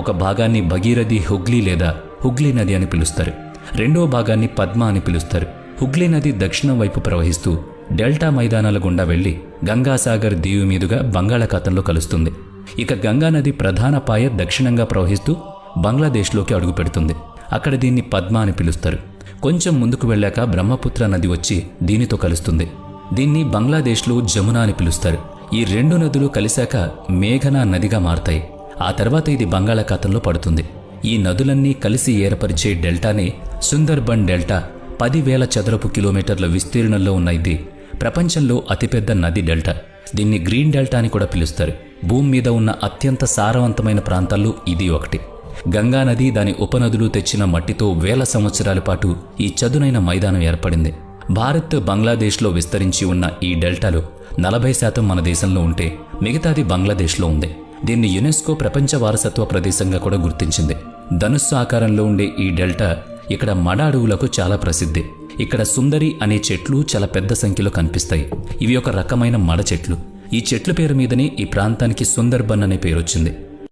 ఒక భాగాన్ని భగీరథి హుగ్లీ లేదా హుగ్లీ నది అని పిలుస్తారు. రెండో భాగాన్ని పద్మ అని పిలుస్తారు. హుగ్లీ నది దక్షిణం వైపు ప్రవహిస్తూ డెల్టా మైదానాల గుండా వెళ్లి గంగాసాగర్ దీవి మీదుగా బంగాళాఖాతంలో కలుస్తుంది. ఇక గంగా నది ప్రధాన పాయ దక్షిణంగా ప్రవహిస్తూ బంగ్లాదేశ్లోకి అడుగుపెడుతుంది. అక్కడ దీన్ని పద్మ అని పిలుస్తారు. కొంచెం ముందుకు వెళ్ళాక బ్రహ్మపుత్ర నది వచ్చి దీనితో కలుస్తుంది. దీన్ని బంగ్లాదేశ్లో జమున అని పిలుస్తారు. ఈ రెండు నదులు కలిశాక మేఘనా నదిగా మారతాయి. ఆ తర్వాత ఇది బంగాళాఖాతంలో పడుతుంది. ఈ నదులన్నీ కలిసి ఏర్పరిచే డెల్టానే సుందర్బన్ డెల్టా. 10,000 చదరపు కిలోమీటర్ల విస్తీర్ణంలో ఉన్న ఇది ప్రపంచంలో అతిపెద్ద నది డెల్టా. దీన్ని గ్రీన్ డెల్టా అని కూడా పిలుస్తారు. భూమి మీద ఉన్న అత్యంత సారవంతమైన ప్రాంతాల్లో ఇది ఒకటి. గంగా నది దాని ఉపనదులు తెచ్చిన మట్టితో వేల సంవత్సరాల పాటు ఈ చదునైన మైదానం ఏర్పడింది. భారత్, బంగ్లాదేశ్లో విస్తరించి ఉన్న ఈ డెల్టాలో 40% మన దేశంలో ఉంటే మిగతాది బంగ్లాదేశ్లో ఉంది. దీన్ని యునెస్కో ప్రపంచ వారసత్వ ప్రదేశంగా కూడా గుర్తించింది. ధనుస్సు ఆకారంలో ఉండే ఈ డెల్టా ఇక్కడ మడ అడవులకు చాలా ప్రసిద్ధి. ఇక్కడ సుందరి అనే చెట్లు చాలా పెద్ద సంఖ్యలో కనిపిస్తాయి. ఇవి ఒక రకమైన మడ చెట్లు. ఈ చెట్ల పేరు మీదనే ఈ ప్రాంతానికి సుందర్బన్ అనే పేరొచ్చింది.